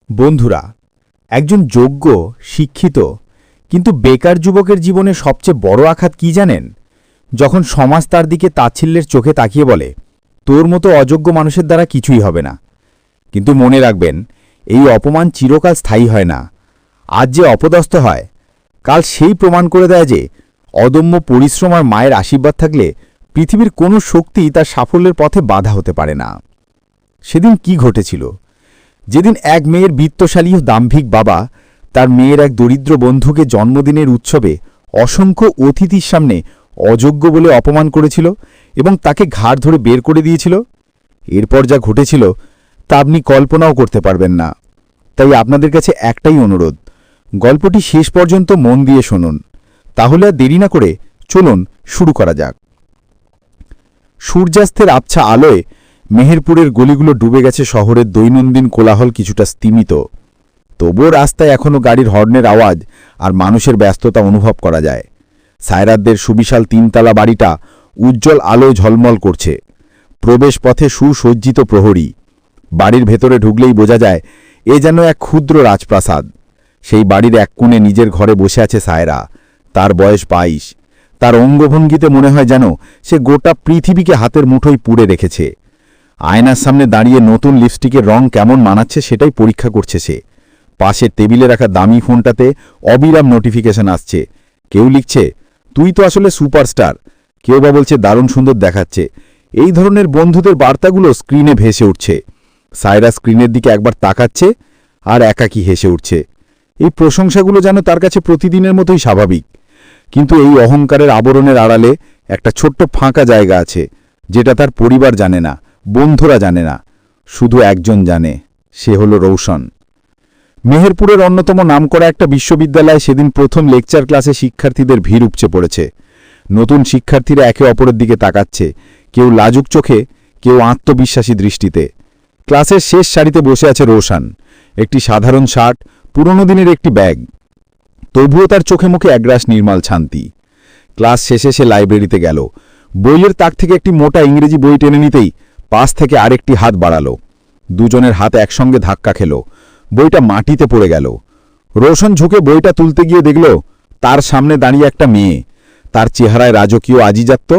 বন্ধুরা, একজন যোগ্য, শিক্ষিত কিন্তু বেকার যুবকের জীবনে সবচেয়ে বড় আঘাত কি জানেন? যখন সমাজ তার দিকে তাচ্ছিল্যের চোখে তাকিয়ে বলে, তোর মতো অযোগ্য মানুষের দ্বারা কিছুই হবে না। কিন্তু মনে রাখবেন, এই অপমান চিরকাল স্থায়ী হয় না। আজ যে অপদস্থ হয়, কাল সেই প্রমাণ করে দেয় যে অদম্য পরিশ্রম আর মায়ের আশীর্বাদ থাকলে পৃথিবীর কোনো শক্তি তার সাফল্যের পথে বাধা হতে পারে না। সেদিন কি ঘটেছিল? যেদিন এক মেয়ের বিত্তশালী ও দাম্ভিক বাবা তার মেয়ের এক দরিদ্র বন্ধুকে জন্মদিনের উৎসবে অসংখ্য অতিথির সামনে অযোগ্য বলে অপমান করেছিল এবং তাকে ঘাড় ধরে বের করে দিয়েছিল, এরপর যা ঘটেছিল তা আপনি কল্পনাও করতে পারবেন না। তাই আপনাদের কাছে একটাই অনুরোধ, গল্পটি শেষ পর্যন্ত মন দিয়ে শুনুন। তাহলে আর দেরি না করে চলুন শুরু করা যাক। সূর্যাস্তের আবছা আলোয় মেহেরপুরের গলিগুলো ডুবে গেছে, শহরের দৈনন্দিন কোলাহল কিছুটা স্তিমিত। তবুও রাস্তায় এখনও গাড়ির হর্নের আওয়াজ আর মানুষের ব্যস্ততা অনুভব করা যায়। সায়রাতদের সুবিশাল তিনতলা বাড়িটা উজ্জ্বল আলোয় ঝলমল করছে। প্রবেশ পথে সুসজ্জিত প্রহরী। বাড়ির ভেতরে ঢুকলেই বোঝা যায় এ যেন এক ক্ষুদ্র রাজপ্রাসাদ। সেই বাড়ির এক কোণে নিজের ঘরে বসে আছে সায়রা। তার বয়স ২২। তার অঙ্গভঙ্গিতে মনে হয় যেন সে গোটা পৃথিবীকে হাতের মুঠোয় পুড়ে রেখেছে। আয়নার সামনে দাঁড়িয়ে নতুন লিপস্টিকের রং কেমন মানাচ্ছে সেটাই পরীক্ষা করছে সে। পাশের টেবিলে রাখা দামি ফোনটাতে অবিরাম নোটিফিকেশন আসছে। কেউ লিখছে, তুই তো আসলে সুপারস্টার। কেউ বা বলছে, দারুণ সুন্দর দেখাচ্ছে। এই ধরনের বন্ধুদের বার্তাগুলো স্ক্রিনে ভেসে উঠছে। সায়রা স্ক্রিনের দিকে একবার তাকাচ্ছে আর একাকী হেসে উঠছে। এই প্রশংসাগুলো যেন তার কাছে প্রতিদিনের মতোই স্বাভাবিক। কিন্তু এই অহংকারের আবরণের আড়ালে একটা ছোট্ট ফাঁকা জায়গা আছে, যেটা তার পরিবার জানে না, বন্ধুরা জানে না। শুধু একজন জানে, সে হল রৌশন। মেহেরপুরের অন্যতম নামকরা একটা বিশ্ববিদ্যালয়ে সেদিন প্রথম লেকচার ক্লাসে শিক্ষার্থীদের ভিড় উপচে পড়েছে। নতুন শিক্ষার্থীরা একে অপরের দিকে তাকাচ্ছে, কেউ লাজুক চোখে, কেউ আত্মবিশ্বাসী দৃষ্টিতে। ক্লাসের শেষ সারিতে বসে আছে রৌশন। একটি সাধারণ শার্ট, পুরনো দিনের একটি ব্যাগ। তবুও তার চোখে মুখে একরাশ নির্মল শান্তি। ক্লাস শেষে সে লাইব্রেরিতে গেল। বইয়ের তাক থেকে একটি মোটা ইংরেজি বই টেনে নিতেই পাশ থেকে আরেকটি হাত বাড়াল। দুজনের হাত একসঙ্গে ধাক্কা খেল। বইটা মাটিতে পড়ে গেল। রৌশন ঝুঁকে বইটা তুলতে গিয়ে দেখল তার সামনে দাঁড়িয়ে একটা মেয়ে। তার চেহারায় রাজকীয় আজিজাত্য,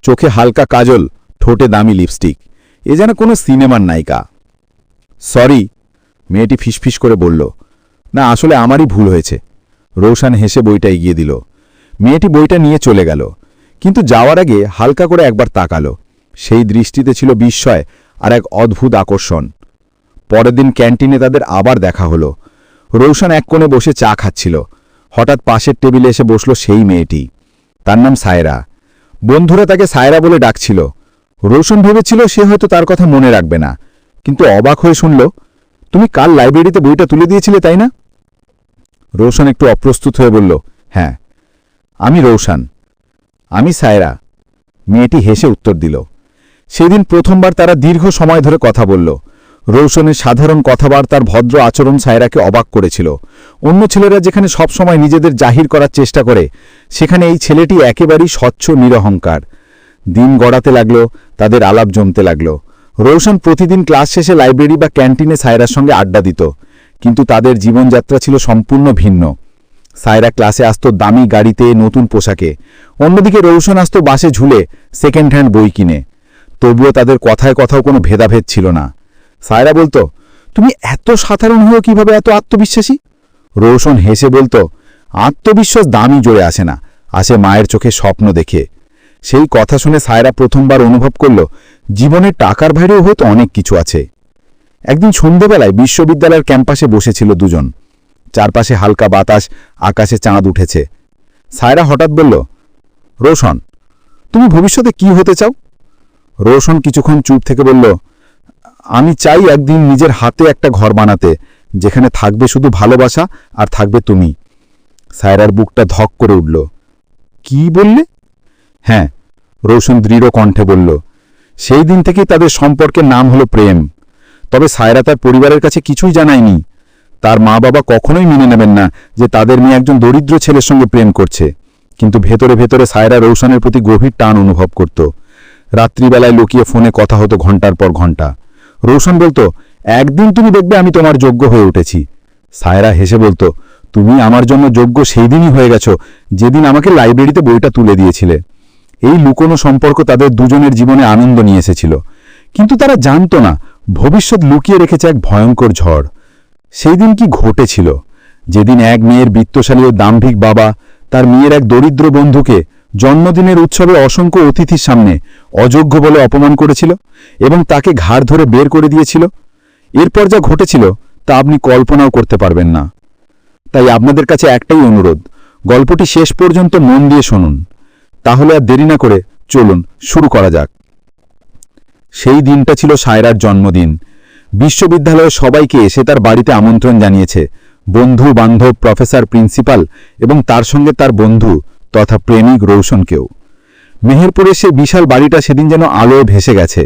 চোখে হালকা কাজল, ঠোঁটে দামি লিপস্টিক। এ যেন কোনো সিনেমার নায়িকা। সরি, মেয়েটি ফিসফিস করে বলল। না, আসলে আমারই ভুল হয়েছে। রৌশন হেসে বইটা এগিয়ে দিল। মেয়েটি বইটা নিয়ে চলে গেল, কিন্তু যাওয়ার আগে হালকা করে একবার তাকাল। সেই দৃষ্টিতে ছিল বিস্ময় আর এক অদ্ভুত আকর্ষণ। পরের দিন ক্যান্টিনে তাদের আবার দেখা হলো। রৌশন এক কোণে বসে চা খাচ্ছিল। হঠাৎ পাশের টেবিলে এসে বসল সেই মেয়েটি। তার নাম সায়রা। বন্ধুরা তাকে সায়রা বলে ডাকছিল। রৌশন ভেবেছিল সে হয়তো তার কথা মনে রাখবে না, কিন্তু অবাক হয়ে শুনল, তুমি কাল লাইব্রেরিতে বইটা তুলে দিয়েছিলে, তাই না? রৌশন একটু অপ্রস্তুত হয়ে বলল, হ্যাঁ। আমি রৌশন। আমি সায়রা। মেয়েটি হেসে উত্তর দিল। সেদিন প্রথমবার তারা দীর্ঘ সময় ধরে কথা বলল। রৌশনের সাধারণ কথাবার্তার ভদ্র আচরণ সায়রাকে অবাক করেছিল। অন্য ছেলেরা যেখানে সবসময় নিজেদের জাহির করার চেষ্টা করে, সেখানে এই ছেলেটি একেবারেই স্বচ্ছ, নিরহংকার। দিন গড়াতে লাগল, তাদের আলাপ জমতে লাগল। রৌশন প্রতিদিন ক্লাস শেষে লাইব্রেরি বা ক্যান্টিনে সায়রার সঙ্গে আড্ডা দিত, কিন্তু তাদের জীবনযাত্রা ছিল সম্পূর্ণ ভিন্ন। সায়রা ক্লাসে আসত দামি গাড়িতে, নতুন পোশাকে। অন্যদিকে রৌশন আসত বাসে ঝুলে, সেকেন্ড হ্যান্ড বই কিনে। তবুও তাদের কথায় কথাও কোনো ভেদাভেদ ছিল না। সায়রা বলতো, তুমি এত সাধারণ হয়েও কিভাবে এত আত্মবিশ্বাসী? রৌশন হেসে বলতো, আত্মবিশ্বাস দামি জোরে আসে না, আসে মায়ের চোখে স্বপ্ন দেখে। সেই কথা শুনে সায়রা প্রথমবার অনুভব করল, জীবনে টাকার বাইরেও হয়তো অনেক কিছু আছে। একদিন সন্ধ্যেবেলায় বিশ্ববিদ্যালয়ের ক্যাম্পাসে বসেছিল দুজন। চারপাশে হালকা বাতাস, আকাশে চাঁদ উঠেছে। সায়রা হঠাৎ বলল, রৌশন, তুমি ভবিষ্যতে কি হতে চাও? রৌশন কিছুক্ষণ চুপ থেকে বলল, আমি চাই একদিন নিজের হাতে একটা ঘর বানাতে, যেখানে থাকবে শুধু ভালোবাসা আর থাকবে তুমি। সায়রার বুকটা ধক করে উঠল। কি বললে? হ্যাঁ, রৌশন দৃঢ় কণ্ঠে বলল। সেই দিন থেকেই তাদের সম্পর্কের নাম হলো প্রেম। তবে সায়রা তার পরিবারের কাছে কিছুই জানায়নি। তার মা বাবা কখনোই মেনে নেবেন না যে তাদের মেয়ে একজন দরিদ্র ছেলের সঙ্গে প্রেম করছে। কিন্তু ভেতরে ভেতরে সায়রা রৌশনের প্রতি গভীর টান অনুভব করত। রাত্রিবেলায় লুকিয়ে ফোনে কথা হতো ঘণ্টার পর ঘণ্টা। রৌশন বলতো, একদিন তুমি দেখবে আমি তোমার যোগ্য হয়ে উঠেছি। সায়রা হেসে বলতো, তুমি আমার জন্য যোগ্য সেই দিনই হয়ে গেছো যেদিন আমাকে লাইব্রেরিতে বইটা তুলে দিয়েছিলে। এই লুকোনো সম্পর্ক তাদের দুজনের জীবনে আনন্দ নিয়ে এসেছিল, কিন্তু তারা জানত না ভবিষ্যৎ লুকিয়ে রেখেছে এক ভয়ঙ্কর ঝড়। সেই দিন কি ঘটেছিল? যেদিন এক মেয়ের বিত্তশালী ও দাম্ভিক বাবা তার মেয়ের এক দরিদ্র বন্ধুকে জন্মদিনের উৎসবে অসংখ্য অতিথির সামনে অযোগ্য বলে অপমান করেছিল এবং তাকে ঘাড় ধরে বের করে দিয়েছিল। এরপর যা ঘটেছিল তা আপনি কল্পনাও করতে পারবেন না। তাই আপনাদের কাছে একটাই অনুরোধ, গল্পটি শেষ পর্যন্ত মন দিয়ে শুনুন। তাহলে আর দেরি না করে চলুন শুরু করা যাক। সেই দিনটা ছিল সায়রার জন্মদিন। বিশ্ববিদ্যালয়ের সবাইকে সে তার বাড়িতে আমন্ত্রণ জানিয়েছে, বন্ধু বান্ধব, প্রফেসর, প্রিন্সিপাল এবং তার সঙ্গে তার বন্ধু তথা প্রেমিক রৌশনকেও। মেহেরপুরের সে বিশাল বাড়িটা সেদিন যেন আলোয় ভেসে গেছে।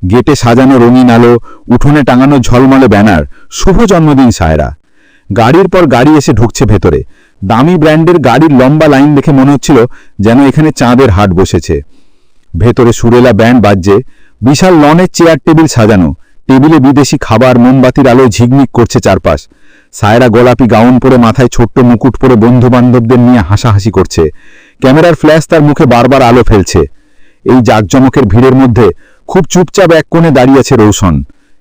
গেটে সাজানো রঙিন আলো, উঠোনে টাঙানো ঝলমলে ব্যানার, শুভ জন্মদিন সায়রা। গাড়ির পর গাড়ি এসে ঢুকছে ভেতরে। দামি ব্র্যান্ডের গাড়ির লম্বা লাইন দেখে মনে হচ্ছিল যেন এখানে চাঁদের হাট বসেছে। ভেতরে সুরেলা ব্যান্ড বাজছে, বিশাল লনের চেয়ার টেবিল সাজানো, টেবিলে বিদেশি খাবার, মোমবাতির আলোয় ঝিকমিক করছে চারপাশ। সায়রা গোলাপি গাউন পরে, মাথায় ছোট্ট মুকুট পরে বন্ধু বান্ধবদের নিয়ে হাসাহাসি করছে। ক্যামেরার ফ্ল্যাশ তার মুখে বারবার আলো ফেলছে। এই জাঁকজমকের ভিড়ের মধ্যে খুব চুপচাপ এক কোণে দাঁড়িয়ে আছে রৌশন।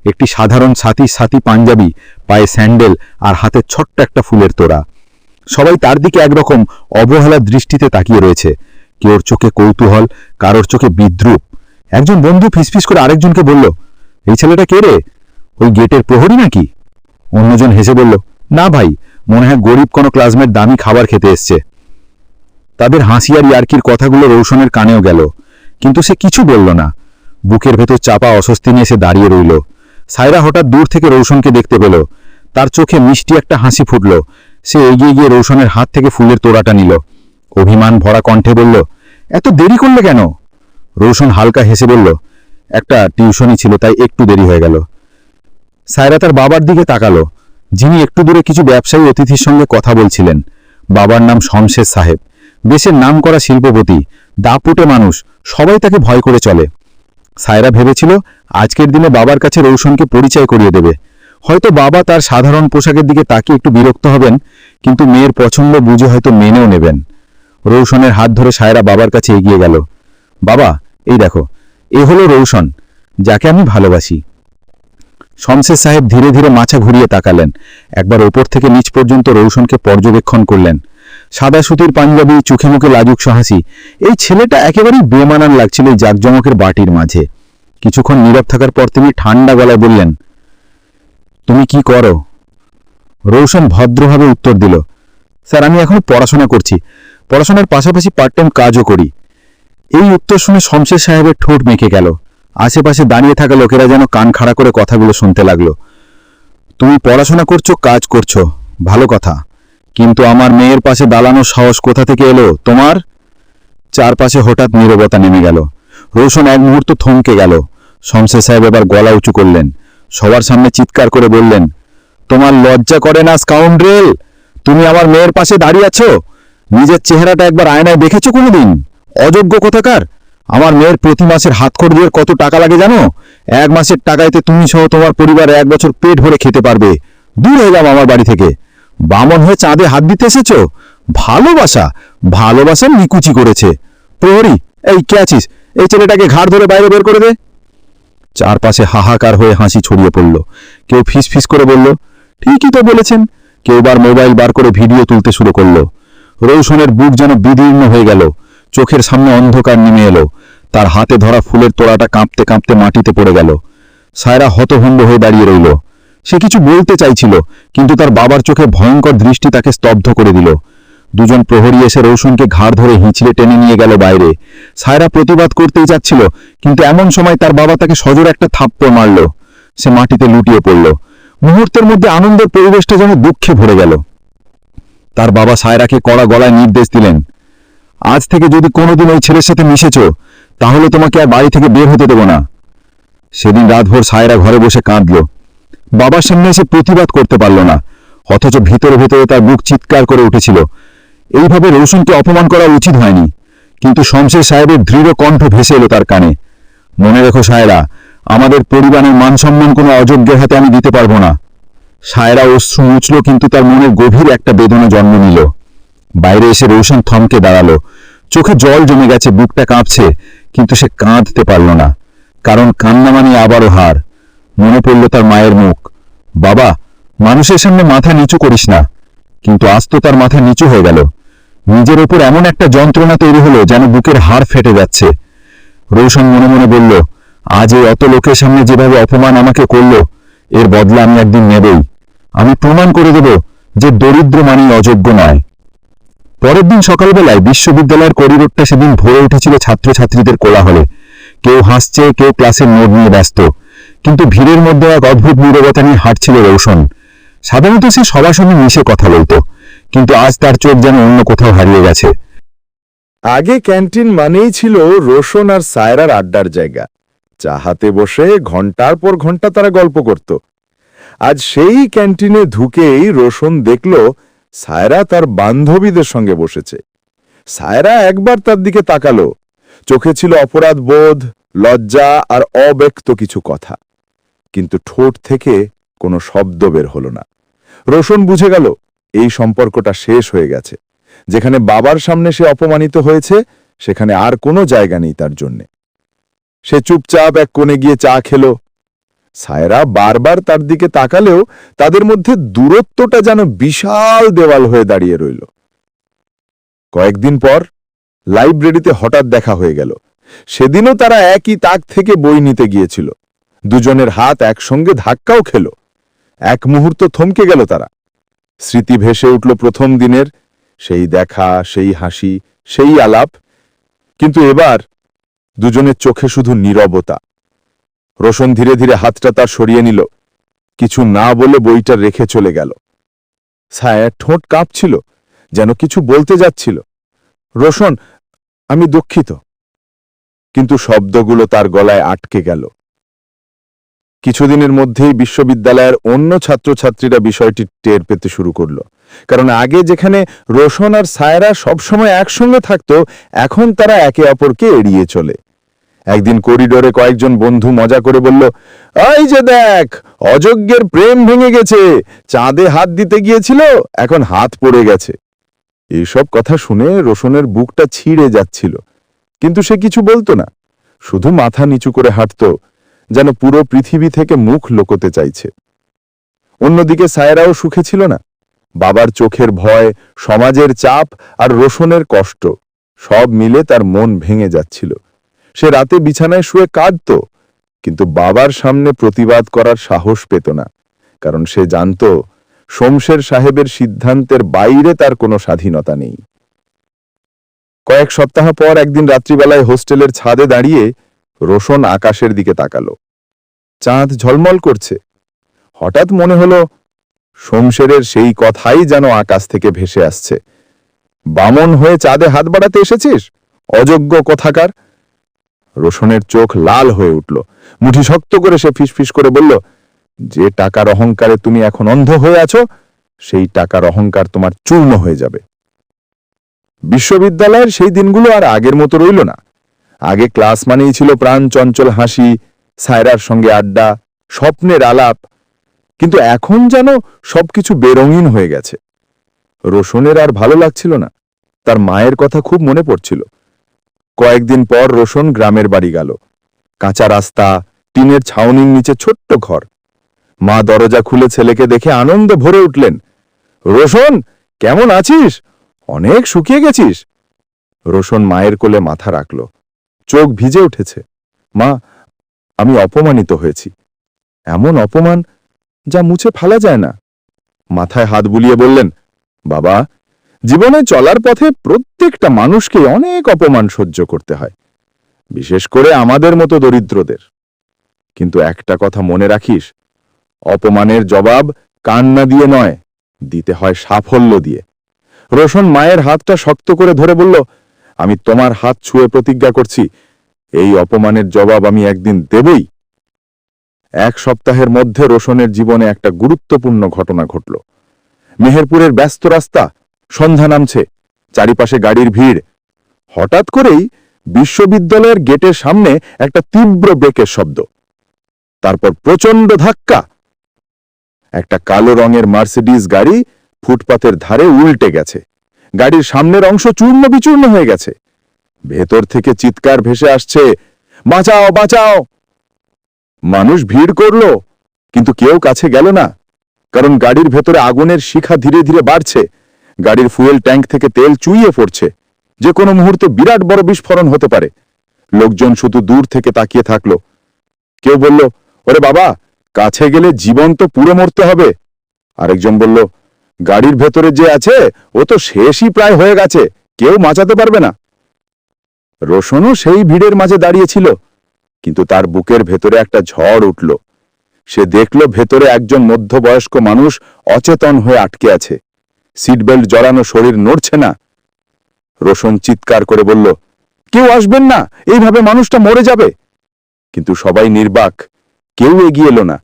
একটি সাধারণ সাথী পাঞ্জাবি, পায়ে স্যান্ডেল আর হাতে ছোট্ট একটা ফুলের তোড়া। সবাই তার দিকে একরকম অবহেলার দৃষ্টিতে তাকিয়ে রয়েছে। কেউর চোখে কৌতূহল, কারোর চোখে বিদ্রুপ। একজন বন্ধু ফিসফিস করে আরেকজনকে বলল, এই ছেলেটা কে রে? ওই গেটের প্রহরী নাকি? অন্যজন হেসে বলল, না ভাই, মনে হয় গরিব কোনো ক্লাসমেট দামি খাবার খেতে এসছে। তাদের হাসি আর ইয়ার্কির কথাগুলো রৌশনের কানেও গেল, কিন্তু সে কিছু বলল না। বুকের ভেতর চাপা অস্বস্তি নিয়ে সে দাঁড়িয়ে রইল। সায়রা হঠাৎ দূর থেকে রৌশনকে দেখতে পেল। তার চোখে মিষ্টি একটা হাসি ফুটল। সে এগিয়ে গিয়ে রৌশনের হাত থেকে ফুলের তোড়াটা নিল। অভিমান ভরা কণ্ঠে বলল, এত দেরি করলে কেন? রৌশন হালকা হেসে বলল, একটা টিউশনই ছিল, তাই একটু দেরি হয়ে গেল। সায়রা তার বাবার দিকে তাকালো, যিনি একটু দূরে কিছু ব্যবসায়ী অতিথির সঙ্গে কথা বলছিলেন। বাবার নাম শমশের সাহেব, দেশের নামকরা শিল্পপতি, দাপুটে মানুষ, সবাই তাকে ভয় করে চলে। সায়রা ভেবেছিল আজকের দিনে বাবার কাছে রৌশনকে পরিচয় করিয়ে দেবে। হয়তো বাবা তার সাধারণ পোশাকের দিকে তাকিয়ে একটু বিরক্ত হবেন, কিন্তু মেয়ের পছন্দ বুঝে হয়তো মেনেও নেবেন। রৌশনের হাত ধরে সায়রা বাবার কাছে এগিয়ে গেল। বাবা, এই দেখো, এ হলো রৌশন, যাকে আমি ভালোবাসি। শমশের সাহেব ধীরে ধীরে মাথা ঘুরিয়ে তাকালেন। একবার ওপর থেকে নিচ পর্যন্ত রৌশনকে পর্যবেক্ষণ করলেন। সাদা সুতির পাঞ্জাবি, চোখে মুখে লাজুক হাসি। এই ছেলেটা একেবারেই বেমানান লাগছিল এই জাকজমকের বাটির মাঝে। কিছুক্ষণ নীরব থাকার পর তিনি ঠান্ডা গলায় বললেন, তুমি কি করো? রৌশন ভদ্রভাবে উত্তর দিল, স্যার, আমি এখনো পড়াশোনা করছি, পড়াশোনার পাশাপাশি পার্ট টাইম কাজও করি। এই উত্তর শুনে শমশের সাহেবের ঠোঁট মেখে গেল। আশেপাশে দাঁড়িয়ে থাকা লোকেরা যেন কান খাড়া করে কথাগুলো শুনতে লাগলো। তুমি পড়াশোনা করছো, কাজ করছো, ভালো কথা, কিন্তু আমার মেয়ের পাশে দাঁড়ানোর সাহস কোথা থেকে এলো তোমার? চারপাশে হঠাৎ নীরবতা নেমে গেল। রৌশন এক মুহূর্ত থমকে গেল। শমশের সাহেব এবার গলা উঁচু করলেন, সবার সামনে চিৎকার করে বললেন, তোমার লজ্জা করে না স্কাউন্ড্রেল? তুমি আমার মেয়ের পাশে দাঁড়িয়ে আছো? নিজের চেহারাটা একবার আয়নায় দেখেছো কোনোদিন? অযোগ্য কোথাকার! আমার মেয়ের প্রতি মাসের হাতখরচের কত টাকা লাগে জানো? 1 মাসের টাকাইতে তুমি সহ তোমার পরিবার 1 বছর পেট ভরে খেতে পারবে। দূর হয়ে যাও আমার বাড়ি থেকে। বামন হয়ে চাঁদে হাত দিতে এসেছো? ভালোবাসা, ভালোবাসা নিকুচি করেছে। প্রহরী, এই কে আছিস? এই ছেলেটাকে ঘাড় ধরে বাইরে বের করে দে। চারপাশে হাহাকার হয়ে হাসি ছড়িয়ে পড়ল। কেউ ফিস করে বলল, ঠিকই তো বলেছেন। কেউ মোবাইল বার করে ভিডিও তুলতে শুরু করল। রৌশনের বুক যেন বিদীর্ণ হয়ে গেল। চোখের সামনে অন্ধকার নেমে এলো। তার হাতে ধরা ফুলের তোড়াটা কাঁপতে কাঁপতে মাটিতে পড়ে গেল। সায়রা হতভম্ব হয়ে দাঁড়িয়ে রইল। সে কিছু বলতে চাইছিল, কিন্তু তার বাবার চোখে ভয়ঙ্কর দৃষ্টি তাকে স্তব্ধ করে দিল। দুজন প্রহরী এসে রৌশনকে ঘাড় ধরে হিঁচড়ে টেনে নিয়ে গেল বাইরে। সায়রা প্রতিবাদ করতেই যাচ্ছিল, কিন্তু এমন সময় তার বাবা তাকে সজোরে একটা থাপ্পড় মারল। সে মাটিতে লুটিয়ে পড়ল। মুহূর্তের মধ্যে আনন্দের পরিবেশটা যেন দুঃখে ভরে গেল। তার বাবা সায়রাকে কড়া গলায় নির্দেশ দিলেন, আজ থেকে যদি কোনোদিন ওই ছেলের সাথে মিশেছ, তাহলে তোমাকে আর বাড়ি থেকে বের হতে দেব না। সেদিন রাতভর সায়রা ঘরে বসে কাঁদল। বাবার সামনে এসে প্রতিবাদ করতে পারল না, অথচ ভিতরে ভেতরে তার বুক চিৎকার করে উঠেছিল। এইভাবে রৌশনকে অপমান করা উচিত হয়নি, কিন্তু শমশের সাহেবের দৃঢ় কণ্ঠ ভেসে এলো তার কানে, মনে রেখো সায়রা, আমাদের পরিবারের মানসম্মান কোনো অযোগ্যের হাতে আমি দিতে পারবো না। সায়রা অশ্রু মুছল, কিন্তু তার মনে গভীর একটা বেদনা জন্ম নিল। বাইরে এসে রৌশন থমকে দাঁড়ালো। চোখে জল জমে গেছে, বুকটা কাঁপছে, কিন্তু সে কাঁদতে পারল না, কারণ কান্না মানে আবারও হার। মনে পড়ল তার মায়ের মুখ। বাবা, মানুষের সামনে মাথা নিচু করিস না। কিন্তু আজ তো তার মাথা নিচু হয়ে গেল। নিজের ওপর এমন একটা যন্ত্রণা তৈরি হলো যেন বুকের হাড় ফেটে যাচ্ছে। রৌশন মনে মনে বলল, আজ এই অত লোকের সামনে যেভাবে অপমান আমাকে করল, এর বদলা আমি একদিন নেবই। আমি প্রমাণ করে দেব যে দরিদ্র মানেই অযোগ্য নয়। পরের দিন সকালবেলায় বিশ্ববিদ্যালয়ের করিডোরটা সেদিন ভরে উঠেছিল ছাত্রছাত্রীদের কোলাহলে। কেউ হাসছে, কেউ ক্লাসের নোট নিয়ে ব্যস্ত, কিন্তু ভিড়ের মধ্যে এক অদ্ভুত নীরবতা নিয়ে হাঁটছিল রৌশন। সাধারণত সে সবার সঙ্গে মিশে কথা বলতো, কিন্তু আজ তার চোখ যেন অন্য কোথাও হারিয়ে গেছে। আগে ক্যান্টিন মানেই ছিল রোশন আর সায়রার আড্ডার জায়গা। চা হাতে বসে ঘন্টার পর ঘন্টা তারা গল্প করত। আজ সেই ক্যান্টিনে ঢুকেই রোশন দেখল সায়রা তার বান্ধবীদের সঙ্গে বসেছে। সায়রা একবার তার দিকে তাকালো। চোখে ছিল অপরাধ বোধ, লজ্জা আর অব্যক্ত কিছু কথা, কিন্তু ঠোঁট থেকে কোনো শব্দ বের হল না। রোশন বুঝে গেল এই সম্পর্কটা শেষ হয়ে গেছে। যেখানে বাবার সামনে সে অপমানিত হয়েছে, সেখানে আর কোনো জায়গা নেই তার জন্যে। সে চুপচাপ এক কোণে গিয়ে চা খেল। সায়রা বারবার তার দিকে তাকালেও তাদের মধ্যে দূরত্বটা যেন বিশাল দেওয়াল হয়ে দাঁড়িয়ে রইল। কয়েকদিন পর লাইব্রেরিতে হঠাৎ দেখা হয়ে গেল। সেদিনও তারা একই তাক থেকে বই নিতে গিয়েছিল। দুজনের হাত একসঙ্গে ধাক্কাও খেল। এক মুহূর্ত থমকে গেল তারা। স্মৃতি ভেসে উঠল প্রথম দিনের, সেই দেখা, সেই হাসি, সেই আলাপ। কিন্তু এবার দুজনের চোখে শুধু নীরবতা। রোশন ধীরে ধীরে হাতটা তার সরিয়ে নিল, কিছু না বলে বইটা রেখে চলে গেল। ছায়ার ঠোঁট কাঁপছিল, যেন কিছু বলতে যাচ্ছিল। রোশন, আমি দুঃখিত। কিন্তু শব্দগুলো তার গলায় আটকে গেল। কিছুদিনের মধ্যেই বিশ্ববিদ্যালয়ের অন্য ছাত্রছাত্রীরা বিষয়টি টের পেতে শুরু করল। কারণ আগে যেখানে রোশন আর সায়রা সবসময় একসঙ্গে থাকত, এখন তারা একে অপরকে এড়িয়ে চলে। একদিন করিডোরে কয়েকজন বন্ধু মজা করে বলল, এই যে দেখ, অযোগ্যের প্রেম ভেঙে গেছে, চাঁদে হাত দিতে গিয়েছিল, এখন হাত পড়ে গেছে। এইসব কথা শুনে রোশনের বুকটা ছিঁড়ে যাচ্ছিল, কিন্তু সে কিছু বলতো না, শুধু মাথা নিচু করে হাঁটত, যেন পুরো পৃথিবী থেকে মুখ লুকোতে চাইছে। অন্যদিকে সায়রাও সুখে ছিল না। বাবার চোখের ভয়, সমাজের চাপ আর রোশনের কষ্ট সব মিলে তার মন ভেঙে যাচ্ছিল। সে রাতে বিছানায় শুয়ে কাঁদত, কিন্তু বাবার সামনে প্রতিবাদ করার সাহস পেত না, কারণ সে জানত শমশের সাহেবের সিদ্ধান্তের বাইরে তার কোনো স্বাধীনতা নেই। কয়েক সপ্তাহ পর একদিন রাত্রিবেলায় হোস্টেলের ছাদে দাঁড়িয়ে রোশন আকাশের দিকে তাকালো। চাঁদ ঝলমল করছে। হঠাৎ মনে হলো শমশেরের সেই কথাই যেন আকাশ থেকে ভেসে আসছে, বামন হয়ে চাঁদে হাত বাড়াতে এসেছিস, অযোগ্য কোথাকার। রোশনের চোখ লাল হয়ে উঠল। মুঠি শক্ত করে সে ফিসফিস করে বলল, যে টাকার অহংকারে তুমি এখন অন্ধ হয়ে আছো, সেই টাকার অহংকার তোমার চূর্ণ হয়ে যাবে। বিশ্ববিদ্যালয়ের সেই দিনগুলো আর আগের মতো রইল না। আগে ক্লাস মানেই ছিল প্রাণ চঞ্চল হাসি, সায়রার সঙ্গে আড্ডা, স্বপ্নের আলাপ। কিন্তু এখন যেন সবকিছু বেরঙিন হয়ে গেছে। রোশনের আর ভালো লাগছিল না। তার মায়ের কথা খুব মনে পড়ছিল। কয়েকদিন পর রোশন গ্রামের বাড়ি গেল। কাঁচা রাস্তা, টিনের ছাউনির নিচে ছোট্ট ঘর। মা দরজা খুলে ছেলেকে দেখে আনন্দে ভরে উঠলেন। রোশন, কেমন আছিস? অনেক শুকিয়ে গেছিস। রোশন মায়ের কোলে মাথা রাখল। চোখ ভিজে উঠেছে। মা, আমি অপমানিত হয়েছি। এমন অপমান যা মুছে ফেলা যায় না। মাথায় হাত বুলিয়ে বললেন, বাবা, জীবনে চলার পথে প্রত্যেকটা মানুষকে অনেক অপমান সহ্য করতে হয়, বিশেষ করে আমাদের মতো দরিদ্রদের। কিন্তু একটা কথা মনে রাখিস, অপমানের জবাব কান্না দিয়ে নয়, দিতে হয় সাফল্য দিয়ে। রোশন মায়ের হাতটা শক্ত করে ধরে বলল, আমি তোমার হাত ছুঁয়ে প্রতিজ্ঞা করছি, এই অপমানের জবাব আমি একদিন দেবই। এক সপ্তাহের মধ্যে রোশনের জীবনে একটা গুরুত্বপূর্ণ ঘটনা ঘটল। মেহেরপুরের ব্যস্ত রাস্তা, সন্ধ্যা নামছে, চারিপাশে গাড়ির ভিড়। হঠাৎ করেই বিশ্ববিদ্যালয়ের গেটের সামনে একটা তীব্র ব্রেকের শব্দ। তারপর প্রচণ্ড ধাক্কা। একটা কালো রঙের মার্সিডিজ গাড়ি ফুটপাতের ধারে উল্টে গেছে। গাড়ির সামনের অংশ চূর্ণ বিচূর্ণ হয়ে গেছে। ভেতর থেকে চিৎকার ভেসে আসছে, বাঁচাও বাঁচাও। মানুষ ভিড় করল, কিন্তু কেউ কাছে গেল না, কারণ গাড়ির ভেতরে আগুনের শিখা ধীরে ধীরে বাড়ছে। গাড়ির ফুয়েল ট্যাঙ্ক থেকে তেল চুইয়ে পড়ছে। যে কোনো মুহূর্তে বিরাট বড় বিস্ফোরণ হতে পারে। লোকজন শুধু দূর থেকে তাকিয়ে থাকলো। কেউ বলল, ওরে বাবা, কাছে গেলে জীবন্ত পুড়ে মরতে হবে। আরেকজন বলল, গাড়ির ভেতরে যে আছে ও তো শেষই প্রায় হয়ে গেছে, কেউ বাঁচাতে পারবে না। রোশনও সেই ভিড়ের মাঝে দাঁড়িয়েছিল, কিন্তু তার বুকের ভেতরে একটা ঝড় উঠল। সে দেখল ভেতরে একজন মধ্যবয়স্ক মানুষ অচেতন হয়ে আটকে আছে। সিটবেল্ট জড়ানো, শরীর নড়ছে না। রোশন চিৎকার করে বলল, কেউ আসবেন না, এইভাবে মানুষটা মরে যাবে। কিন্তু সবাই নির্বাক, কেউ এগিয়ে এলো না,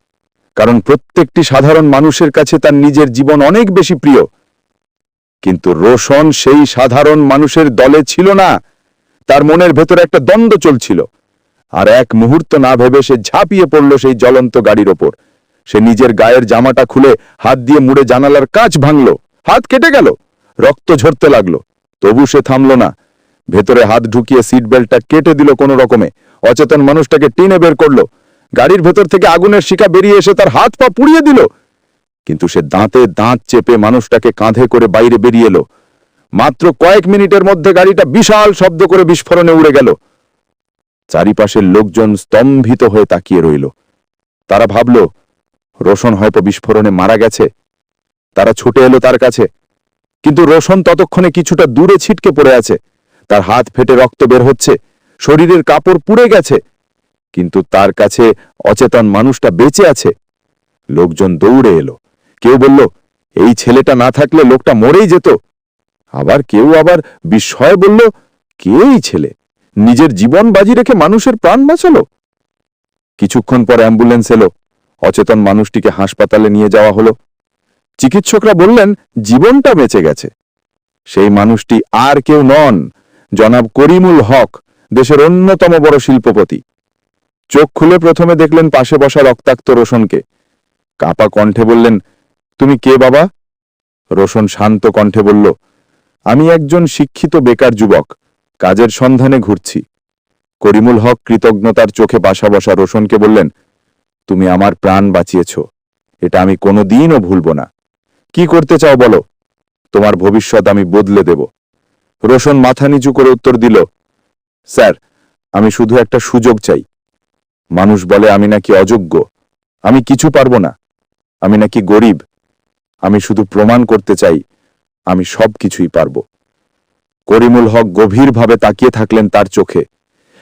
কারণ প্রত্যেকটি সাধারণ মানুষের কাছে তার নিজের জীবন অনেক বেশি প্রিয়। কিন্তু রোশন সেই সাধারণ মানুষের দলে ছিল না। তার মনের ভেতরে একটা দ্বন্দ্ব চলছিল, আর এক মুহূর্ত না ভেবে সে ঝাঁপিয়ে পড়ল সেই জ্বলন্ত গাড়ির ওপর। সে নিজের গায়ের জামাটা খুলে হাত দিয়ে মুড়ে জানালার কাঁচ ভাঙল। হাত কেটে গেল, রক্ত ঝরতে লাগলো, তবু সে থামল না। ভেতরে হাত ঢুকিয়ে সিট বেল্টটা কেটে দিল কোনো রকমে। অচেতন মানুষটাকে টেনে বের করলো। গাড়ির ভেতর থেকে আগুনের শিখা বেরিয়ে এসে তার হাত পা পুড়িয়ে দিল। কিন্তু সে দাঁতে দাঁত চেপে মানুষটাকে কাঁধে করে বাইরে বেরিয়ে এলো। মাত্র কয়েক মিনিটের মধ্যে গাড়িটা বিশাল শব্দ করে বিস্ফোরণে উড়ে গেল। চারিপাশের লোকজন স্তম্ভিত হয়ে তাকিয়ে রইল। তারা ভাবল, রোশন হয়তো বিস্ফোরণে মারা গেছে। তারা ছুটে এলো তার কাছে, কিন্তু রোশন ততক্ষণে কিছুটা দূরে ছিটকে পড়ে আছে। তার হাত ফেটে রক্ত বের হচ্ছে, শরীরের কাপড় পুড়ে গেছে, কিন্তু তার কাছে অচেতন মানুষটা বেঁচে আছে। লোকজন দৌড়ে এলো। কেউ বলল, এই ছেলেটা না থাকলে লোকটা মরেই যেত। আবার কেউ বিস্ময়ে বলল, কে এই ছেলে, নিজের জীবন বাজি রেখে মানুষের প্রাণ বাঁচালো। কিছুক্ষণ পর অ্যাম্বুলেন্স এলো। অচেতন মানুষটিকে হাসপাতালে নিয়ে যাওয়া হলো। চিকিৎসকরা বললেন, জীবনটা বেঁচে গেছে। সেই মানুষটি আর কেউ নন, জনাব করিমুল হক, দেশের অন্যতম বড় শিল্পপতি। চোখ খুলে প্রথমে দেখলেন পাশে বসা রক্তাক্ত রোশনকে। কাপা কণ্ঠে বললেন, তুমি কে বাবা? রোশন শান্ত কণ্ঠে বলল, আমি একজন শিক্ষিত বেকার যুবক, কাজের সন্ধানে ঘুরছি। করিমুল হক কৃতজ্ঞতার চোখে পাশা বসা রোশনকে বললেন, তুমি আমার প্রাণ বাঁচিয়েছ, এটা আমি কোনোদিনও ভুলব না। কি করতে চাও বলো, তোমার ভবিষ্যৎ আমি বদলে দেব। রোশন মাথা নিচু করে উত্তর দিল, স্যার, আমি শুধু একটা সুযোগ চাই। মানুষ বলে আমি নাকি অযোগ্য, আমি কিছু পারবো না, আমি নাকি গরিব। আমি শুধু প্রমাণ করতে চাই আমি সব কিছুই পারব। করিমুল হক গভীরভাবে তাকিয়ে থাকলেন তার চোখে।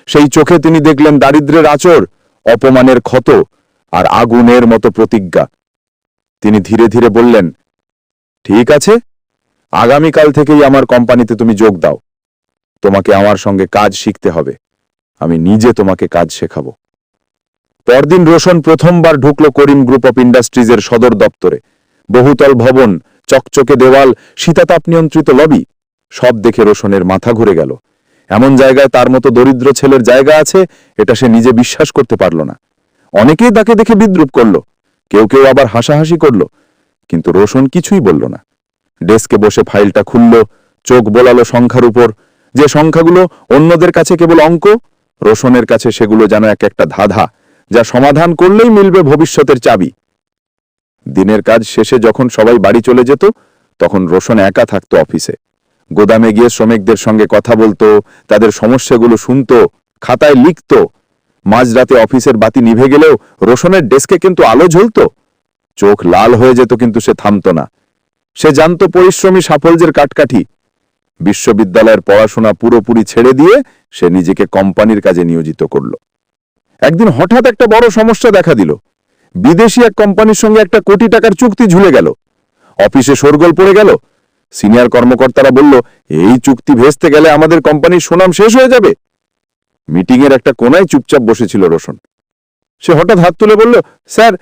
সেই চোখে তিনি দেখলেন দারিদ্র্যের আঁচড়, অপমানের ক্ষত আর আগুনের মতো প্রতিজ্ঞা। তিনি ধীরে ধীরে বললেন, ঠিক আছে, আগামীকাল থেকেই আমার কোম্পানিতে তুমি যোগ দাও। তোমাকে আমার সঙ্গে কাজ শিখতে হবে, আমি নিজে তোমাকে কাজ শেখাবো। পরদিন রোশন প্রথমবার ঢুকল করিম গ্রুপ অফ ইন্ডাস্ট্রিজের সদর দপ্তরে। বহুতল ভবন, চকচকে দেওয়াল, শীতাতাপ নিয়ন্ত্রিত লবি, সব দেখে রোশনের মাথা ঘুরে গেল। এমন জায়গায় তার মতো দরিদ্র ছেলের জায়গা আছে, এটা সে নিজে বিশ্বাস করতে পারল না। অনেকেই তাকে দেখে বিদ্রুপ করল, কেউ কেউ আবার হাসাহাসি করল, কিন্তু রোশন কিছুই বলল না। ডেস্কে বসে ফাইলটা খুলল, চোখ বোলালো সংখ্যার উপর। যে সংখ্যাগুলো অন্যদের কাছে কেবল অঙ্ক, রোশনের কাছে সেগুলো যেন এক একটা ধাঁধা, যা সমাধান করলেই মিলবে ভবিষ্যতের চাবি। দিনের কাজ শেষে যখন সবাই বাড়ি চলে যেত, তখন রোশন একা থাকত অফিসে। গোদামে গিয়ে শ্রমিকদের সঙ্গে কথা বলতো, তাদের সমস্যাগুলো শুনত, খাতায় লিখত। মাঝরাতে অফিসের বাতি নিভে গেলেও রোশনের ডেস্কে কিন্তু আলো জ্বলত। চোখ লাল হয়ে যেত, কিন্তু সে থামত না। সে জানত পরিশ্রমী সাফল্যের কাটকাঠি। বিশ্ববিদ্যালয়ের পড়াশোনা পুরোপুরি ছেড়ে দিয়ে সে নিজেকে কোম্পানির কাজে নিয়োজিত করল। একদিন হঠাৎ একটা বড় সমস্যা দেখা দিল। বিদেশি এক কোম্পানির সঙ্গে একটা কোটি টাকার চুক্তি ঝুলে গেল। অফিসে শোরগোল পড়ে গেল। সিনিয়র কর্মকর্তারা বলল, এই চুক্তি ভেস্তে গেলে আমাদের কোম্পানির সুনাম শেষ হয়ে যাবে। মিটিংয়ের একটা কোনায় চুপচাপ বসেছিল রোশন। সে হঠাৎ হাত তুলে বলল, স্যার,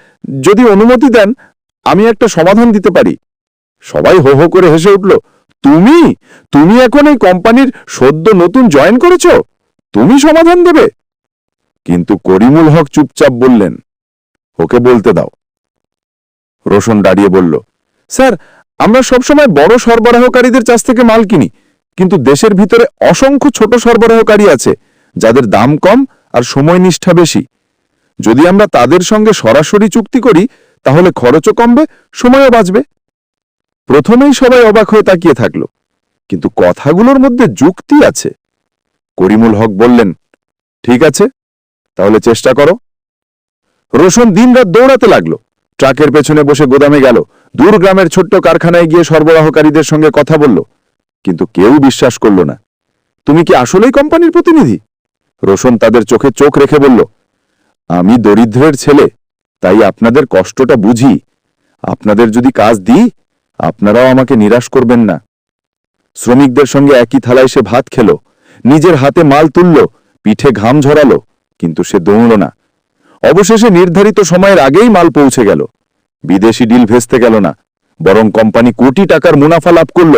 যদি অনুমতি দেন আমি একটা সমাধান দিতে পারি। সবাই হো হো করে হেসে উঠল। তুমি তুমি এখন এই কোম্পানির সদ্য নতুন জয়েন করেছ, তুমি সমাধান দেবে? কিন্তু করিমুল হক চুপচাপ বললেন, ওকে বলতে দাও। রোশন দাঁড়িয়ে বলল, স্যার, আমরা সবসময় বড় সরবরাহকারীদের কাছ থেকে মাল কিনি, কিন্তু দেশের ভিতরে অসংখ্য ছোট সরবরাহকারী আছে যাদের দাম কম আর সময় নিষ্ঠা বেশি। যদি আমরা তাদের সঙ্গে সরাসরি চুক্তি করি তাহলে খরচও কমবে, সময়ও বাঁচবে। প্রথমেই সবাই অবাক হয়ে তাকিয়ে থাকল, কিন্তু কথাগুলোর মধ্যে যুক্তি আছে। করিমুল হক বললেন, ঠিক আছে, তাহলে চেষ্টা করো। রোশন দিনরাত দৌড়াতে লাগলো। ট্রাকের পেছনে বসে গোদামে গেল, দূর গ্রামের ছোট্ট কারখানায় গিয়ে সরবরাহকারীদের সঙ্গে কথা বলল, কিন্তু কেউ বিশ্বাস করল না। তুমি কি আসলেই কোম্পানির প্রতিনিধি? রোশন তাদের চোখে চোখ রেখে বলল, আমি দরিদ্রের ছেলে, তাই আপনাদের কষ্টটা বুঝি। আপনাদের যদি কাজ দিই, আপনারাও আমাকে নিরাশ করবেন না। শ্রমিকদের সঙ্গে একই থালায় সে ভাত খেল, নিজের হাতে মাল তুলল, পিঠে ঘাম ঝরালো, কিন্তু সে দৌড়ল না। অবশেষে নির্ধারিত সময়ের আগেই মাল পৌঁছে গেল। বিদেশি ডিল ভেস্তে গেল না, বরং কোম্পানি কোটি টাকার মুনাফা লাভ করল।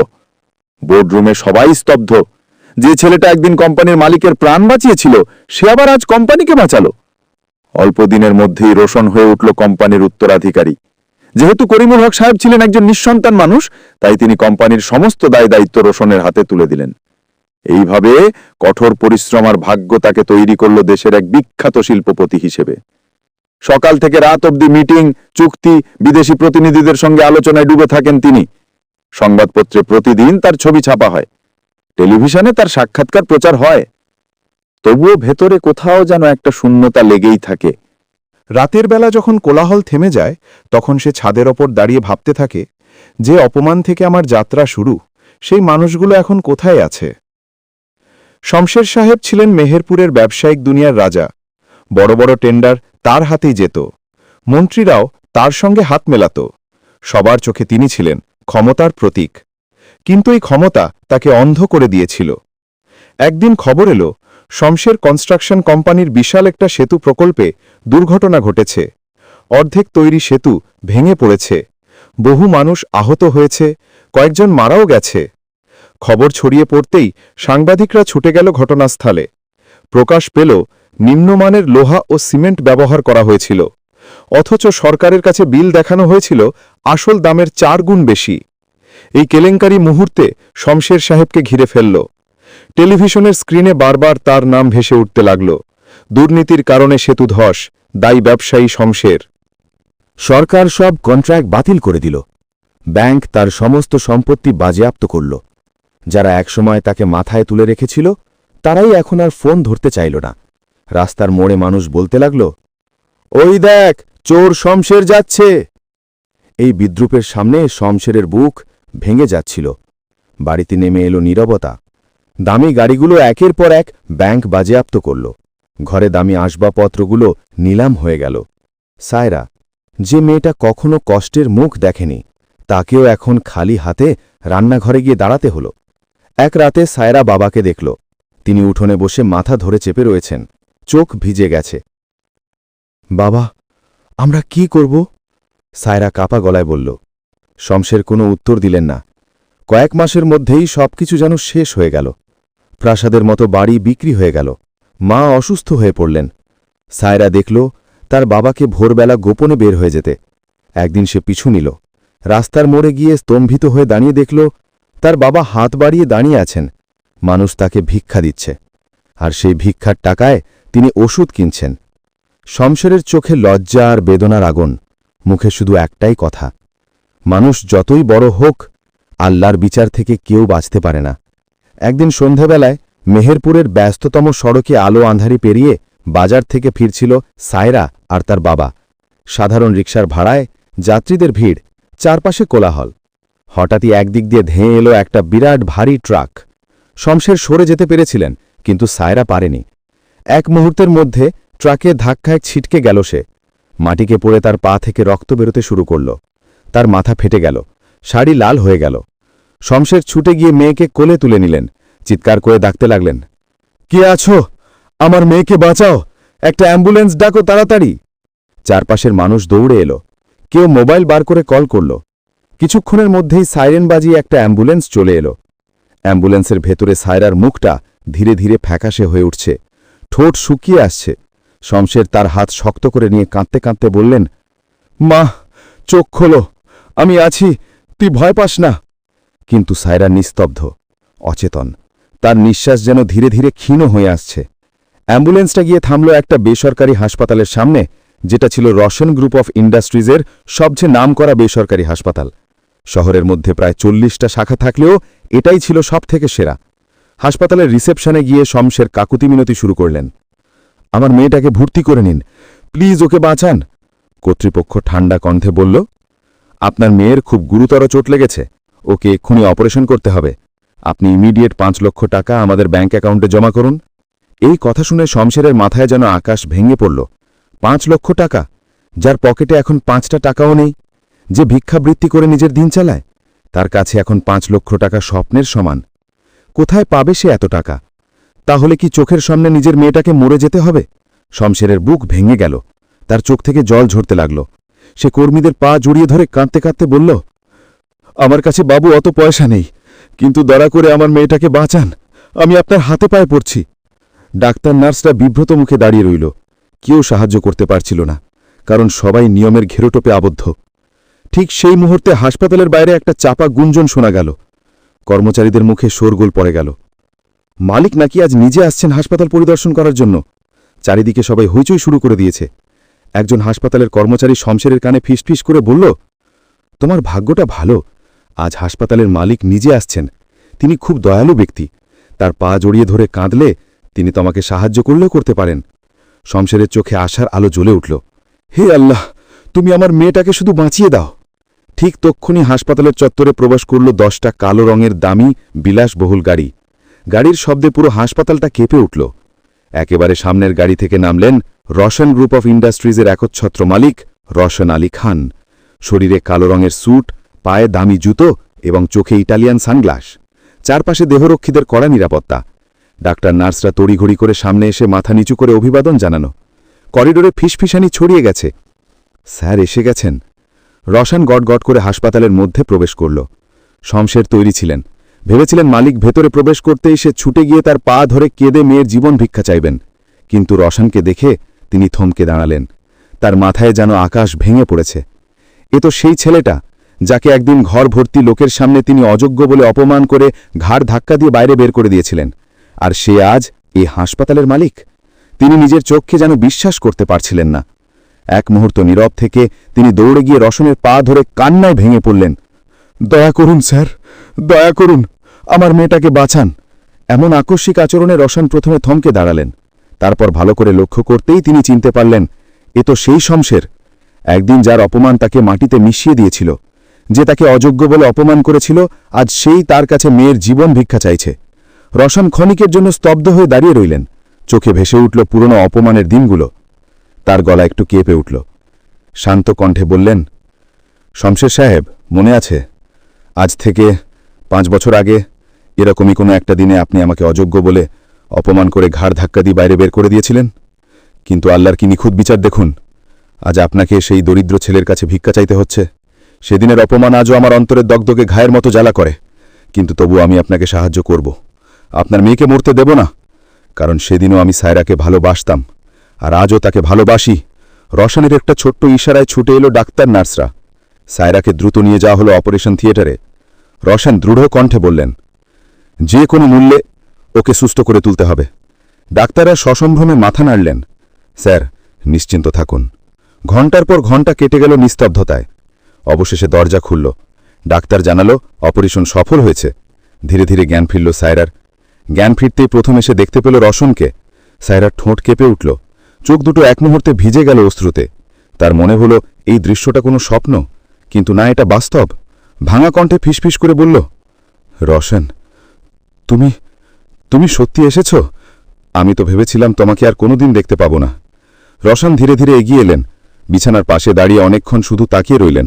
বোর্ডরুমে সবাই স্তব্ধ। যে ছেলেটা একদিন কোম্পানির মালিকের প্রাণ বাঁচিয়েছিল, সে আবার আজ কোম্পানিকে বাঁচালো। অল্প দিনের মধ্যেই রোশন হয়ে উঠল কোম্পানির উত্তরাধিকারী। যেহেতু করিমুল হক সাহেব ছিলেন একজন নিঃসন্তান মানুষ, তাই তিনি কোম্পানির সমস্ত দায় দায়িত্ব রোশনের হাতে তুলে দিলেন। এইভাবে কঠোর পরিশ্রম আর ভাগ্য তাকে তৈরি করল দেশের এক বিখ্যাত শিল্পপতি হিসেবে। সকাল থেকে রাত অবধি মিটিং, চুক্তি, বিদেশি প্রতিনিধিদের সঙ্গে আলোচনায় ডুবে থাকেন তিনি। সংবাদপত্রে প্রতিদিন তার ছবি ছাপা হয়, টেলিভিশনে তার সাক্ষাৎকার প্রচার হয়। তবুও ভেতরে কোথাও যেন একটা শূন্যতা লেগেই থাকে। রাতের বেলা যখন কোলাহল থেমে যায়, তখন সে ছাদের ওপর দাঁড়িয়ে ভাবতে থাকে, যে অপমান থেকে আমার যাত্রা শুরু, সেই মানুষগুলো এখন কোথায় আছে? শমশের সাহেব ছিলেন মেহেরপুরের ব্যবসায়িক দুনিয়ার রাজা। বড় বড় টেন্ডার তার হাতেই যেত। মন্ত্রীরাও তার সঙ্গে হাত মেলাত। সবার চোখে তিনি ছিলেন ক্ষমতার প্রতীক। কিন্তু এই ক্ষমতা তাকে অন্ধ করে দিয়েছিল। একদিন খবর এলো, শমশের কনস্ট্রাকশন কোম্পানির বিশাল একটা সেতু প্রকল্পে দুর্ঘটনা ঘটেছে। অর্ধেক তৈরি সেতু ভেঙে পড়েছে। বহু মানুষ আহত হয়েছে, কয়েকজন মারাও গেছে। খবর ছড়িয়ে পড়তেই সাংবাদিকরা ছুটে গেল ঘটনাস্থলে। প্রকাশ পেল, নিম্নমানের লোহা ও সিমেন্ট ব্যবহার করা হয়েছিল, অথচ সরকারের কাছে বিল দেখানো হয়েছিল আসল দামের 4 গুণ বেশি। এই কেলেঙ্কারি মুহূর্তে শমশের সাহেবকে ঘিরে ফেলল। টেলিভিশনের স্ক্রিনে বারবার তার নাম ভেসে উঠতে লাগল। দুর্নীতির কারণে সেতু ধস, দায়ী ব্যবসায়ী শমশের। সরকার সব কন্ট্রাক্ট বাতিল করে দিল। ব্যাংক তার সমস্ত সম্পত্তি বাজেয়াপ্ত করল। যারা একসময় তাকে মাথায় তুলে রেখেছিল, তারাই এখন আর ফোন ধরতে চাইল না। রাস্তার মোড়ে মানুষ বলতে লাগল, ওই দেখ, চোর শমশের যাচ্ছে। এই বিদ্রূপের সামনে শমশেরের বুক ভেঙে যাচ্ছিল। বাড়িতে নেমে এলো নীরবতা। দামি গাড়িগুলো একের পর এক ব্যাংক বাজেয়াপ্ত করল। ঘরে দামি আসবাবপত্রগুলো নিলাম হয়ে গেল। সায়রা, যে মেয়েটা কখনো কষ্টের মুখ দেখেনি, তাকেও এখন খালি হাতে রান্নাঘরে গিয়ে দাঁড়াতে হল। এক রাতে সায়রা বাবাকে দেখল। তিনি উঠোনে বসে মাথা ধরে চেপে রয়েছেন, চোখ ভিজে গেছে। বাবা, আমরা কি করব? সায়রা কাপা গলায় বলল। শমশের কোনো উত্তর দিলেন না। কয়েক মাসের মধ্যেই সবকিছু যেন শেষ হয়ে গেল। প্রাসাদের মতো বাড়ি বিক্রি হয়ে গেল। মা অসুস্থ হয়ে পড়লেন। সায়রা দেখল তার বাবাকে ভোরবেলা গোপনে বের হয়ে যেতে। একদিন সে পিছু নিল। রাস্তার মোড়ে গিয়ে স্তম্ভিত হয়ে দাঁড়িয়ে দেখল তার বাবা হাত বাড়িয়ে দাঁড়িয়ে আছেন। মানুষ তাকে ভিক্ষা দিচ্ছে, আর সেই ভিক্ষার টাকায় তিনি ওষুধ কিনছেন। শমশেরের চোখে লজ্জা আর বেদনার আগুন, মুখে শুধু একটাই কথা, মানুষ যতই বড় হোক, আল্লাহর বিচার থেকে কেউ বাঁচতে পারে না। একদিন সন্ধেবেলায় মেহেরপুরের ব্যস্ততম সড়কে আলো আঁধারি পেরিয়ে বাজার থেকে ফিরছিল সায়রা আর তার বাবা। সাধারণ রিকশার ভাড়ায়, যাত্রীদের ভিড়, চারপাশে কোলাহল। হঠাৎই একদিক দিয়ে ধেয়ে এলো একটা বিরাট ভারী ট্রাক। শমশের সরে যেতে পেরেছিলেন, কিন্তু সায়রা পারেনি। এক মুহূর্তের মধ্যে ট্রাকের ধাক্কায় ছিটকে গেল সে। মাটিকে পড়ে তার পা থেকে রক্ত বেরোতে শুরু করল। তার মাথা ফেটে গেল, শাড়ি লাল হয়ে গেল। শমশের ছুটে গিয়ে মেয়েকে কোলে তুলে নিলেন, চিৎকার করে ডাকতে লাগলেন, কে আছো? আমার মেয়েকে বাঁচাও, একটা অ্যাম্বুলেন্স ডাকো তাড়াতাড়ি। চারপাশের মানুষ দৌড়ে এলো। কেউ মোবাইল বার করে কল করল। কিছুক্ষণের মধ্যেই সাইরেন বাজিয়ে একটা অ্যাম্বুলেন্স চলে এলো। অ্যাম্বুলেন্সের ভেতরে সায়রার মুখটা ধীরে ধীরে ফ্যাকাশে হয়ে উঠছে, ঠোঁট শুকিয়ে আসছে। শমশের তার হাত শক্ত করে নিয়ে কাঁদতে কাঁদতে বললেন, মা, চোখ খোলো, আমি আছি, তুই ভয় পাস না। কিন্তু সায়রা নিস্তব্ধ, অচেতন, তার নিঃশ্বাস যেন ধীরে ধীরে ক্ষীণ হয়ে আসছে। অ্যাম্বুলেন্সটা গিয়ে থামল একটা বেসরকারি হাসপাতালের সামনে, যেটা ছিল রোশন গ্রুপ অফ ইন্ডাস্ট্রিজের সবচেয়ে নামকরা বেসরকারি হাসপাতাল। শহরের মধ্যে প্রায় 40টা শাখা থাকলেও এটাই ছিল সবথেকে সেরা। হাসপাতালের রিসেপশনে গিয়ে শমশের কাকুতি মিনতি শুরু করলেন, আমার মেয়েটাকে ভর্তি করে নিন, প্লিজ ওকে বাঁচান। কর্তৃপক্ষ ঠান্ডা কণ্ঠে বলল, আপনার মেয়ের খুব গুরুতর চোট লেগেছে, ওকে এক্ষুনি অপারেশন করতে হবে। আপনি ইমিডিয়েট 5 লক্ষ টাকা আমাদের ব্যাঙ্ক অ্যাকাউন্টে জমা করুন। এই কথা শুনে শমশেরের মাথায় যেন আকাশ ভেঙে পড়ল। 5 লক্ষ টাকা, যার পকেটে এখন 5টা টাকাও নেই, যে ভিক্ষাবৃত্তি করে নিজের দিন চালায়, তার কাছে এখন 5 লক্ষ টাকা স্বপ্নের সমান। কোথায় পাবে সে এত টাকা? তাহলে কি চোখের সামনে নিজের মেয়েটাকে মরে যেতে হবে? শমশেরের বুক ভেঙে গেল, তার চোখ থেকে জল ঝরতে লাগল। সে কর্মীদের পা জড়িয়ে ধরে কাঁদতে কাঁদতে বলল, আমার কাছে বাবু অত পয়সা নেই, কিন্তু দয়া করে আমার মেয়েটাকে বাঁচান, আমি আপনার হাতে পায়ে পড়ছি। ডাক্তার নার্সরা বিব্রত মুখে দাঁড়িয়ে রইল, কেউ সাহায্য করতে পারছিল না, কারণ সবাই নিয়মের ঘেরোটোপে আবদ্ধ। ঠিক সেই মুহূর্তে হাসপাতালের বাইরে একটা চাপা গুঞ্জন শোনা গেল। কর্মচারীদের মুখে শোরগোল পড়ে গেল। মালিক নাকি আজ নিজে আসছেন হাসপাতাল পরিদর্শন করার জন্য। চারিদিকে সবাই হইচই শুরু করে দিয়েছে। একজন হাসপাতালের কর্মচারী শমশেরের কানে ফিসফিস করে বলল, তোমার ভাগ্যটা ভালো, আজ হাসপাতালের মালিক নিজে আসছেন, তিনি খুব দয়ালু ব্যক্তি, তার পা জড়িয়ে ধরে কাঁদলে তিনি তোমাকে সাহায্য করলেও করতে পারেন। শমশেরের চোখে আশার আলো জ্বলে উঠল, হে আল্লাহ, তুমি আমার মেয়েটাকে শুধু বাঁচিয়ে দাও। ঠিক তক্ষুনি হাসপাতালের চত্বরে প্রবেশ করল 10টা কালো রঙের দামি বিলাসবহুল গাড়ি। গাড়ির শব্দে পুরো হাসপাতালটা কেঁপে উঠল। একেবারে সামনের গাড়ি থেকে নামলেন রোশন গ্রুপ অফ ইন্ডাস্ট্রিজের একচ্ছত্র মালিক রওশন আলী খান। শরীরে কালো রঙের স্যুট, পায়ে দামি জুতো এবং চোখে ইটালিয়ান সানগ্লাস। চারপাশে দেহরক্ষীদের কড়া নিরাপত্তা। ডাক্তার নার্সরা তড়িঘড়ি করে সামনে এসে মাথা নিচু করে অভিবাদন জানানো। করিডোরে ফিসফিসানি ছড়িয়ে গেছে, স্যার এসে গেছেন। রওশন গটগট করে হাসপাতালের মধ্যে প্রবেশ করল। শমশের তৈরি ছিলেন, ভেবেছিলেন মালিক ভেতরে প্রবেশ করতেই সে ছুটে গিয়ে তার পা ধরে কেঁদে মেয়ের জীবন ভিক্ষা চাইবেন, কিন্তু রওশনকে দেখে তিনি থমকে দাঁড়ালেন। তার মাথায় যেন আকাশ ভেঙে পড়েছে। এ তো সেই ছেলেটা যাকে একদিন ঘর ভর্তি লোকের সামনে তিনি অযোগ্য বলে অপমান করে ঘাড় ধাক্কা দিয়ে বাইরে বের করে দিয়েছিলেন, আর সে আজ এই হাসপাতালের মালিক। তিনি নিজের চোখকে যেন বিশ্বাস করতে পারছিলেন না। এক মুহূর্ত নীরব থেকে তিনি দৌড়ে গিয়ে রওশনের পা ধরে কান্নায় ভেঙে পড়লেন, দয়া করুন স্যার, দয়া করুন, আমার মেয়েটাকে বাঁচান। এমন আকস্মিক আচরণে রওশন প্রথমে থমকে দাঁড়ালেন, তারপর ভালো করে লক্ষ্য করতেই তিনি চিনতে পারলেন, এ তো সেই শমশের, একদিন যার অপমান তাকে মাটিতে মিশিয়ে দিয়েছিল, যে তাকে অযোগ্য বলে অপমান করেছিল, আজ সেই তার কাছে মেয়ের জীবন ভিক্ষা চাইছে। রওশন ক্ষণিকের জন্য স্তব্ধ হয়ে দাঁড়িয়ে রইলেন, চোখে ভেসে উঠল পুরনো অপমানের দিনগুলো। তার গলা একটু কেঁপে উঠল। শান্ত কণ্ঠে বললেন, শমশের সাহেব, মনে আছে আজ থেকে 5 বছর আগে এরকমই কোনো একটা দিনে আপনি আমাকে অযোগ্য বলে অপমান করে ঘাড় ধাক্কা দিয়ে বাইরে বের করে দিয়েছিলেন? কিন্তু আল্লাহর কি নিখুঁত বিচার দেখুন, আজ আপনাকে সেই দরিদ্র ছেলের কাছে ভিক্ষা চাইতে হচ্ছে। সেদিনের অপমান আজও আমার অন্তরের দগদগে ঘায়ের মতো জ্বালা করে, কিন্তু তবু আমি আপনাকে সাহায্য করব। আপনার মেয়েকে মরতে দেব না, কারণ সেদিনও আমি সায়রাকে ভালোবাসতাম, আর আজও তাকে ভালোবাসি। রওশনের একটা ছোট্ট ইশারায় ছুটে এলো ডাক্তার নার্সরা। সায়রাকে দ্রুত নিয়ে যাওয়া হলো অপারেশন থিয়েটারে। রওশন দৃঢ় কণ্ঠে বললেন, যে কোনো মূল্যে ওকে সুস্থ করে তুলতে হবে। ডাক্তাররা সসম্ভ্রমে মাথা নাড়লেন। স্যার, নিশ্চিন্ত থাকুন। ঘণ্টার পর ঘণ্টা কেটে গেল নিস্তব্ধতায়। অবশেষে দরজা খুলল। ডাক্তার জানালো অপারেশন সফল হয়েছে। ধীরে ধীরে জ্ঞান ফিরল সায়রার। জ্ঞান ফিরতেই প্রথম এসে দেখতে পেল রওশনকে। সায়রার ঠোঁট কেঁপে উঠল, চোখ দুটো এক মুহূর্তে ভিজে গেল অশ্রুতে। তার মনে হলো এই দৃশ্যটা কোনো স্বপ্ন, কিন্তু না, এটা বাস্তব। ভাঙা কণ্ঠে ফিসফিস করে বলল, রওশন, তুমি সত্যি এসেছ? আমি তো ভেবেছিলাম তোমাকে আর কোনোদিন দেখতে পাবো না। রওশন ধীরে ধীরে এগিয়ে এলেন। বিছানার পাশে দাঁড়িয়ে অনেকক্ষণ শুধু তাকিয়ে রইলেন।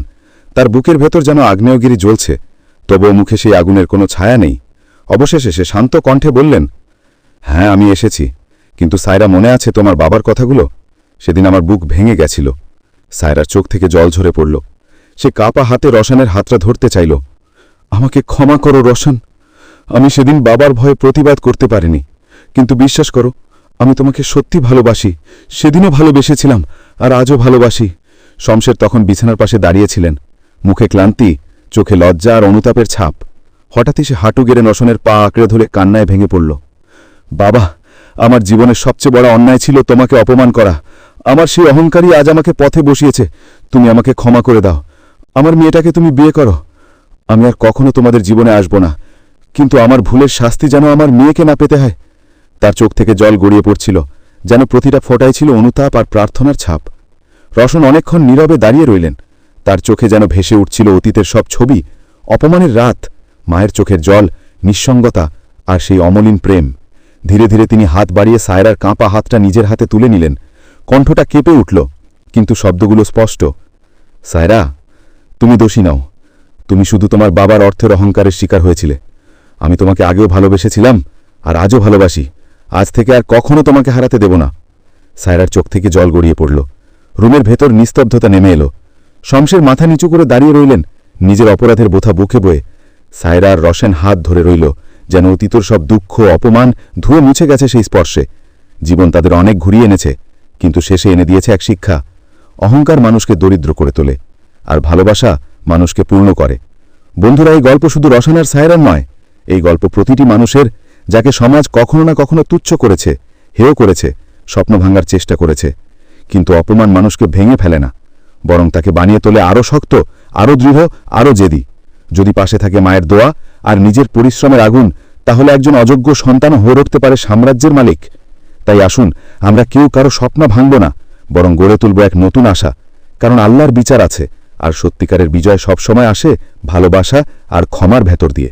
তার বুকের ভেতর যেন আগ্নেয়গিরি জ্বলছে, তবুও মুখে সেই আগুনের কোনো ছায়া নেই। অবশেষে সে শান্ত কণ্ঠে বললেন, হ্যাঁ, আমি এসেছি, কিন্তু সায়রা, মনে আছে তোমার বাবার কথাগুলো? সেদিন আমার বুক ভেঙে গেছিল। সায়রার চোখ থেকে জল ঝরে পড়ল। সে কাপা হাতে রওশনের হাতটা ধরতে চাইল। আমাকে ক্ষমা করো রওশন, আমি সেদিন বাবার ভয়ে প্রতিবাদ করতে পারিনি, কিন্তু বিশ্বাস করো, আমি তোমাকে সত্যি ভালোবাসি, সেদিনও ভালোবেসেছিলাম, আর আজও ভালোবাসি। শমশের তখন বিছানার পাশে দাঁড়িয়েছিলেন, মুখে ক্লান্তি, চোখে লজ্জা আর অনুতাপের ছাপ। হঠাৎই সে হাঁটু গেড়ে রোশনের পা আঁকড়ে ধরে কান্নায় ভেঙে পড়ল। বাবা, আমার জীবনের সবচেয়ে বড় অন্যায় ছিল তোমাকে অপমান করা। আমার সেই অহংকারী আজ আমাকে পথে বসিয়েছে। তুমি আমাকে ক্ষমা করে দাও। আমার মেয়েটাকে তুমি বিয়ে করো। আমি আর কখনো তোমাদের জীবনে আসব না, কিন্তু আমার ভুলের শাস্তি যেন আমার মেয়েকে না পেতে হয়। তার চোখ থেকে জল গড়িয়ে পড়ছিল, যেন প্রতিটা ফোঁটায় ছিল অনুতাপ আর প্রার্থনার ছাপ। রোশন অনেকক্ষণ নীরবে দাঁড়িয়ে রইলেন। তার চোখে যেন ভেসে উঠছিল অতীতের সব ছবি, অপমানের রাত, মায়ের চোখের জল, নিঃসঙ্গতা আর সেই অমলিন প্রেম। ধীরে ধীরে তিনি হাত বাড়িয়ে সায়রার কাঁপা হাতটা নিজের হাতে তুলে নিলেন। কণ্ঠটা কেঁপে উঠল, কিন্তু শব্দগুলো স্পষ্ট। সায়রা, তুমি দোষী নও। তুমি শুধু তোমার বাবার অর্থের অহংকারের শিকার হয়েছিলে। আমি তোমাকে আগেও ভালোবেসেছিলাম, আর আজও ভালোবাসি। আজ থেকে আর কখনো তোমাকে হারাতে দেব না। সায়রার চোখ থেকে জল গড়িয়ে পড়ল। রুমের ভেতর নিস্তব্ধতা নেমে এলো। শমশের মাথা নিচু করে দাঁড়িয়ে রইলেন, নিজের অপরাধের বোথা বুকে বয়ে। সায়রা আর রোশন হাত ধরে রইল, যেন অতীতর সব দুঃখ, অপমান ধুয়ে মুছে গেছে সেই স্পর্শে। জীবন তাদের অনেক ঘুরিয়ে এনেছে, কিন্তু শেষে এনে দিয়েছে এক শিক্ষা: অহংকার মানুষকে দরিদ্র করে তোলে, আর ভালোবাসা মানুষকে পূর্ণ করে। বন্ধুরা, এই গল্প শুধু রোশন আর সায়রার নয়, এই গল্প প্রতিটি মানুষের, যাকে সমাজ কখনো না কখনো তুচ্ছ করেছে, হেয় করেছে, স্বপ্ন ভাঙার চেষ্টা করেছে। কিন্তু অপমান মানুষকে ভেঙে ফেলে না, বরং তাকে বানিয়ে তোলে আরও শক্ত, আরও দৃঢ়, আরও জেদি। যদি পাশে থাকে মায়ের দোয়া আর নিজের পরিশ্রমের আগুন, তাহলে একজন অযোগ্য সন্তানও হয়ে উঠতে পারে সাম্রাজ্যের মালিক। তাই আসুন, আমরা কেউ কারো স্বপ্ন ভাঙব না, বরং গড়ে তুলব এক নতুন আশা। কারণ আল্লাহর বিচার আছে, আর সত্যিকারের বিজয় সবসময় আসে ভালোবাসা আর ক্ষমার ভেতর দিয়ে।